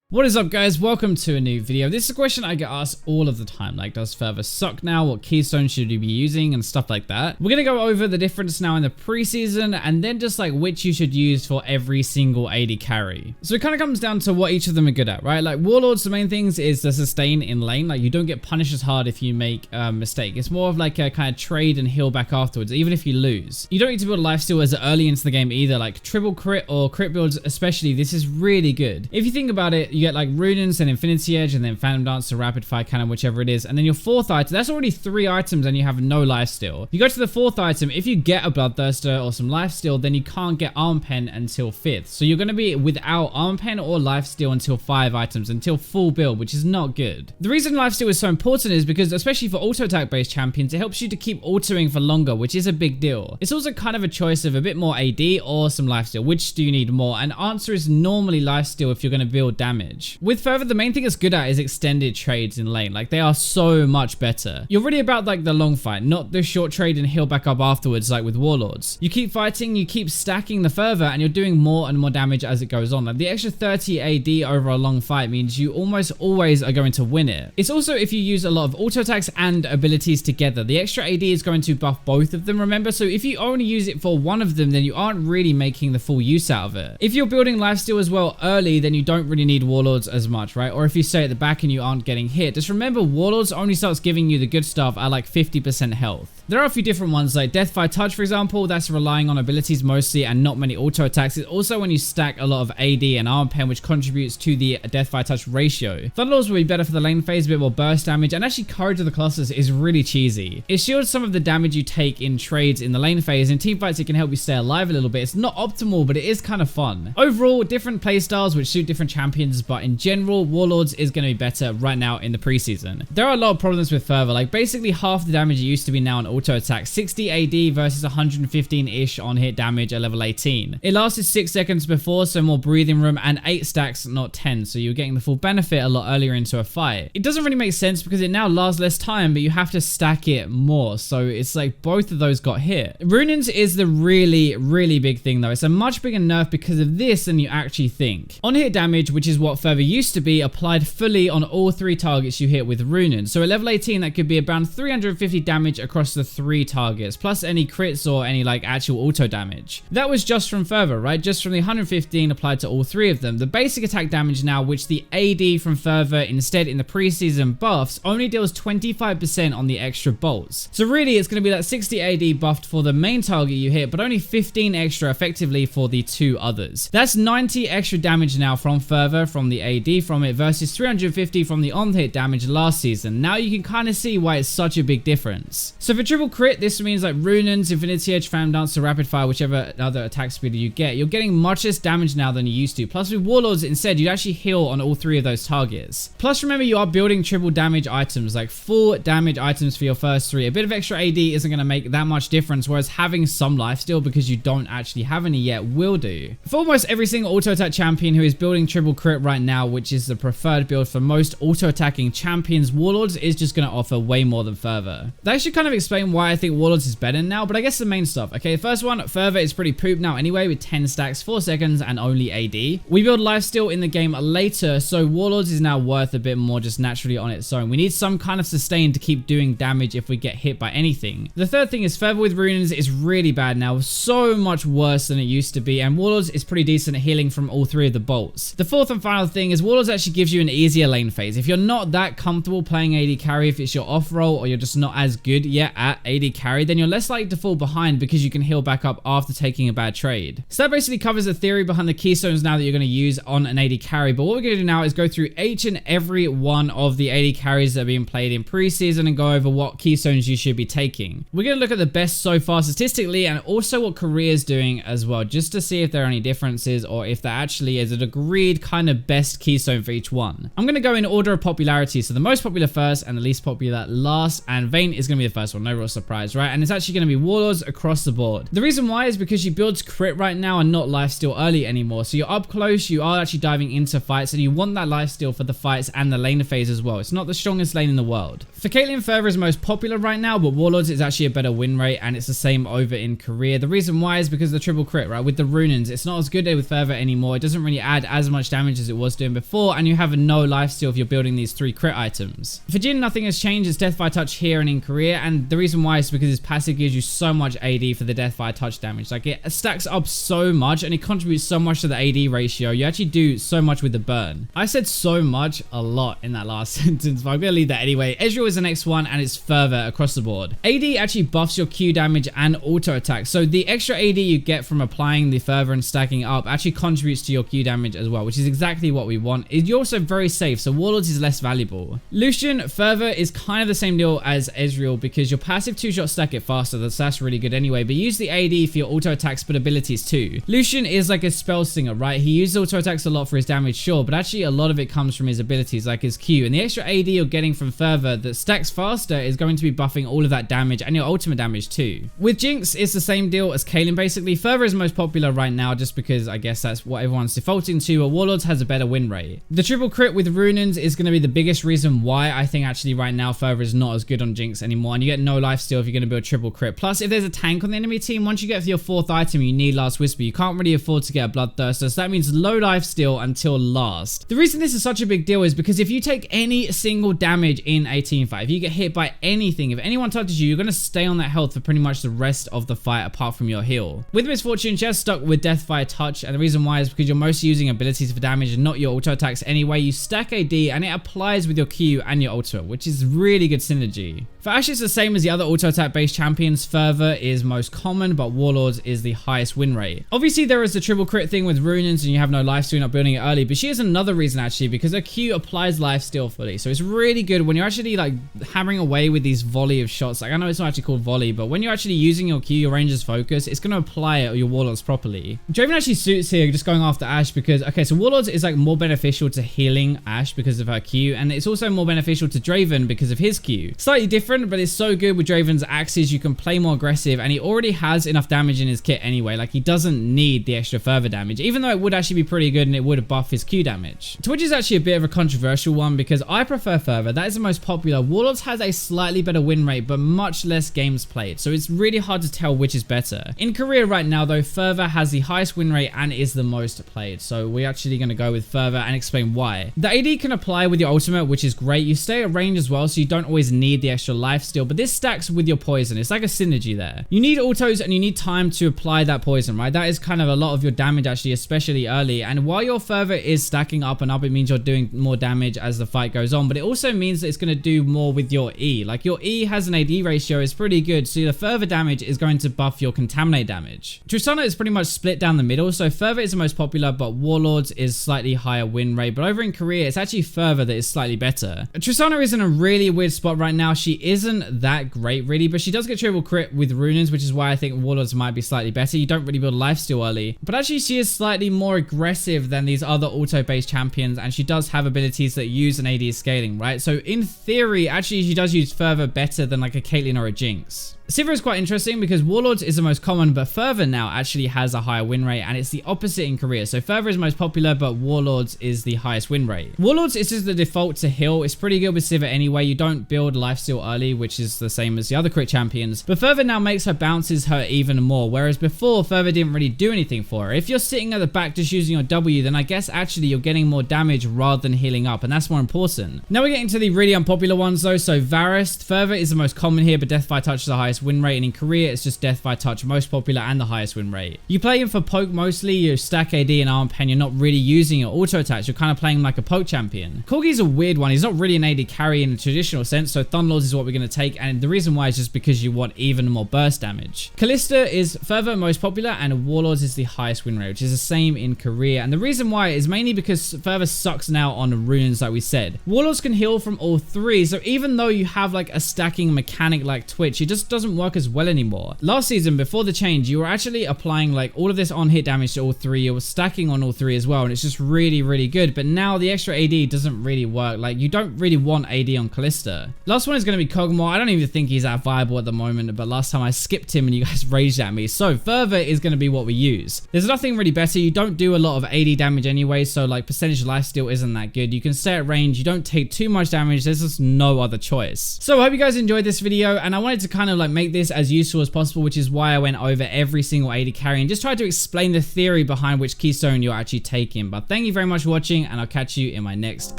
What is up, guys? Welcome to a new video. This is a question I get asked all of the time, like, does Fervor suck now? What Keystone should you be using and stuff like that. We're gonna go over the difference now in the preseason and then just like which you should use for every single AD carry. So it kind of comes down to what each of them are good at, right? Like Warlords, the main things is the sustain in lane. Like you don't get punished as hard if you make a mistake. It's more of like a kind of trade and heal back afterwards, even if you lose. You don't need to build a lifesteal as early into the game either. Like triple crit or crit builds especially, this is really good. If you think about it, you get like Runes and Infinity Edge and then Phantom Dance or Rapid Fire Cannon, whichever it is. And then your fourth item, that's already 3 items and you have no lifesteal. You go to the fourth item, if you get a Bloodthirster or some lifesteal, then you can't get Arm Pen until 5th. So you're going to be without Arm Pen or lifesteal until 5 items, until full build, which is not good. The reason lifesteal is so important is because, especially for auto attack based champions, it helps you to keep autoing for longer, which is a big deal. It's also kind of a choice of a bit more AD or some lifesteal. Which do you need more? And answer is normally lifesteal if you're going to build damage. With Fervor, the main thing it's good at is extended trades in lane. Like they are so much better. You're really about like the long fight, not the short trade and heal back up afterwards like with Warlords. You keep fighting, you keep stacking the Fervor, and you're doing more and more damage as it goes on. Like the extra 30 AD over a long fight means you almost always are going to win it. It's also if you use a lot of auto attacks and abilities together. The extra AD is going to buff both of them, remember? So if you only use it for one of them, then you aren't really making the full use out of it. If you're building lifesteal as well early, then you don't really need Warlords as much, right? Or if you stay at the back and you aren't getting hit, just remember Warlords only starts giving you the good stuff at like 50% health. There are a few different ones like Deathfire Touch, for example. That's relying on abilities mostly and not many auto attacks. It's also when you stack a lot of AD and Arm Pen, which contributes to the Deathfire Touch ratio. Thunderlords will be better for the lane phase, a bit more burst damage, and actually Courage of the Colossus is really cheesy. It shields some of the damage you take in trades in the lane phase. In teamfights, it can help you stay alive a little bit. It's not optimal, but it is kind of fun. Overall, different playstyles which suit different champions, but in general, Warlords is going to be better right now in the preseason. There are a lot of problems with Fervor, like basically half the damage it used to be now on auto attack. 60 AD versus 115-ish on hit damage at level 18. It lasted 6 seconds before, so more breathing room, and 8 stacks, not 10, so you're getting the full benefit a lot earlier into a fight. It doesn't really make sense because it now lasts less time, but you have to stack it more, so it's like both of those got hit. Runes is the really big thing though. It's a much bigger nerf because of this than you actually think. On hit damage, which is what Fervor used to be, applied fully on all 3 targets you hit with Runes. So at level 18, that could be around 350 damage across the 3 targets, plus any crits or any like actual auto damage. That was just from Fervor, right? Just from the 115 applied to all 3 of them. The basic attack damage now, which the AD from Fervor instead in the preseason buffs, only deals 25% on the extra bolts. So really, it's going to be that 60 AD buffed for the main target you hit, but only 15 extra effectively for the 2 others. That's 90 extra damage now from Fervor, from the AD from it, versus 350 from the on-hit damage last season. Now you can kind of see why it's such a big difference. So for triple crit, this means like Runes, Infinity Edge, Phantom Dance, or Rapid Fire, whichever other attack speed you get, you're getting much less damage now than you used to. Plus with Warlords instead, you'd actually heal on all 3 of those targets. Plus remember, you are building triple damage items, like full damage items for your first 3. A bit of extra AD isn't going to make that much difference, whereas having some lifesteal because you don't actually have any yet will do. For almost every single auto attack champion who is building triple crit right now, which is the preferred build for most auto attacking champions, Warlords is just going to offer way more than Fervor. That should kind of explain why I think Warlords is better now, but I guess the main stuff. Okay, first one, Fervor is pretty poop now anyway with 10 stacks, 4 seconds, and only AD. We build lifesteal in the game later, so Warlords is now worth a bit more just naturally on its own. We need some kind of sustain to keep doing damage if we get hit by anything. The third thing is Fervor with Runes is really bad now, so much worse than it used to be, and Warlords is pretty decent at healing from all 3 of the bolts. The fourth and final thing is Warlords actually gives you an easier lane phase. If you're not that comfortable playing AD carry, if it's your off role or you're just not as good yet at AD carry, then you're less likely to fall behind because you can heal back up after taking a bad trade. So that basically covers the theory behind the Keystones now that you're going to use on an AD carry. But what we're going to do now is go through each and every one of the AD carries that are being played in preseason and go over what Keystones you should be taking. We're going to look at the best so far statistically and also what Korea's doing as well, just to see if there are any differences or if there actually is an agreed kind of best Keystone for each one. I'm going to go in order of popularity, so the most popular first and the least popular last, and Vayne is going to be the first one, no real surprise, right? And it's actually going to be Warlords across the board. The reason why is because she builds crit right now and not lifesteal early anymore, so you're up close, you are actually diving into fights, and you want that lifesteal for the fights and the lane phase as well. It's not the strongest lane in the world. For Caitlyn, Fervor is most popular right now, but Warlords is actually a better win rate, and it's the same over in Korea. The reason why is because of the triple crit, right? With the Runes, it's not as good with Fervor anymore. It doesn't really add as much damage as it it was doing before, and you have no lifesteal if you're building these 3 crit items. For Jhin, nothing has changed. It's Death by Touch here and in career, and the reason why is because his passive gives you so much AD for the Death by Touch damage. Like, it stacks up so much and it contributes so much to the AD ratio. You actually do so much with the burn. I said so much a lot in that last sentence, but I'm gonna leave that anyway. Ezreal is the next one, and it's Fervor across the board. AD actually buffs your Q damage and auto attack, so the extra AD you get from applying the Fervor and stacking up actually contributes to your Q damage as well, which is exactly what we want. You're also very safe, so Warlords is less valuable. Lucian, Fervor is kind of the same deal as Ezreal because your passive 2-shot stack it faster, so that's really good anyway, but use the AD for your auto attacks but abilities too. Lucian is like a spell slinger, right? He uses auto attacks a lot for his damage, sure, but actually a lot of it comes from his abilities like his Q, and the extra AD you're getting from Fervor that stacks faster is going to be buffing all of that damage and your ultimate damage too. With Jinx, it's the same deal as Kayn basically. Fervor is most popular right now just because I guess that's what everyone's defaulting to, but Warlords has a better win rate. The triple crit with Runins is going to be the biggest reason why I think actually right now Fervor is not as good on Jinx anymore, and you get no lifesteal if you're going to build triple crit. Plus, if there's a tank on the enemy team, once you get to your 4th item, you need Last Whisper. You can't really afford to get a Bloodthirster, so that means low lifesteal until last. The reason this is such a big deal is because if you take any single damage in a teamfight, if you get hit by anything, if anyone touches you, you're going to stay on that health for pretty much the rest of the fight apart from your heal. With Misfortune, she has stuck with Death by Touch, and the reason why is because you're mostly using abilities for damage and not your auto attacks anyway. You stack AD and it applies with your Q and your ultimate, which is really good synergy. For Ashe, it's the same as the other auto attack based champions. Fervor is most common, but Warlords is the highest win rate. Obviously, there is the triple crit thing with Runins and you have no life, so you're not building it early, but she has another reason actually, because her Q applies lifesteal fully, so it's really good when you're actually like hammering away with these volley of shots. Like, I know it's not actually called volley, but when you're actually using your Q, your ranger's focus, it's going to apply your Warlords properly. Draven actually suits here, just going after Ashe, because okay, so Warlords is like more beneficial to healing Ashe because of her Q, and it's also more beneficial to Draven because of his Q. Slightly different, but it's so good with Draven's axes. You can play more aggressive, and he already has enough damage in his kit anyway. Like, he doesn't need the extra Fervor damage, even though it would actually be pretty good and it would buff his Q damage. Twitch is actually a bit of a controversial one because I prefer Fervor. That is the most popular. Warlords has a slightly better win rate, but much less games played, so it's really hard to tell which is better. In career right now though, Fervor has the highest win rate and is the most played, so we're actually going to go with Fervor and explain why. The AD can apply with your ultimate, which is great. You stay at range as well, so you don't always need the extra life steal, but this stacks with your poison. It's like a synergy there. You need autos and you need time to apply that poison, right? That is kind of a lot of your damage actually, especially early, and while your Fervor is stacking up and up, it means you're doing more damage as the fight goes on, but it also means that it's going to do more with your E. Like, your E has an AD ratio is pretty good, so the Fervor damage is going to buff your contaminate damage. Tristana is pretty much split down the middle, so Fervor is the most popular, but Warlords is slightly higher win rate, but over in career, it's actually Fervor that is slightly better. Tristana is in a really weird spot right now. She isn't that great really, but she does get triple crit with Runins, which is why I think Warlords might be slightly better. You don't really build lifesteal early, but actually she is slightly more aggressive than these other auto-based champions, and she does have abilities that use an AD scaling, right? So in theory, actually she does use Fervor better than like a Caitlyn or a Jinx. Sivir is quite interesting because Warlords is the most common, but Fervor now actually has a higher win rate, and it's the opposite in career. So Fervor is most popular, but Warlords is the highest win rate. Warlords is just the default to heal. It's pretty good with Sivir anyway. You don't build lifesteal early, which is the same as the other crit champions, but Fervor now makes her bounces hurt even more, whereas before Fervor didn't really do anything for her. If you're sitting at the back just using your W, then I guess actually you're getting more damage rather than healing up, and that's more important. Now we're getting to the really unpopular ones though. So Varus, Fervor is the most common here, but Death by Touch is the highest win rate, and in career it's just Death by Touch, most popular and the highest win rate. You play him for poke mostly. You stack AD and arm pen. You're not really using your auto attacks. You're kind of playing him like a poke champion. Corgi's a weird one. He's not really an AD carry in a traditional sense, so Thunderlords is what we're going to take, and the reason why is just because you want even more burst damage. Kalista is Fervor most popular, and Warlords is the highest win rate, which is the same in career, and the reason why is mainly because Fervor sucks now on runes, like we said. Warlords can heal from all three, so even though you have like a stacking mechanic like Twitch, it just doesn't work as well anymore. Last season, before the change, you were actually applying like all of this on hit damage to all three. You were stacking on all three as well, and it's just really, really good. But now the extra AD doesn't really work. Like, you don't really want AD on Kalista. Last one is going to be Kog'maw. I don't even think he's that viable at the moment, but last time I skipped him and you guys raged at me. So Fervor is going to be what we use. There's nothing really better. You don't do a lot of AD damage anyway, so like percentage lifesteal isn't that good. You can stay at range. You don't take too much damage. There's just no other choice. So I hope you guys enjoyed this video, and I wanted to kind of like make this as useful as possible, which is why I went over every single AD carry and just tried to explain the theory behind which Keystone you're actually taking. But thank you very much for watching, and I'll catch you in my next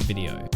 video.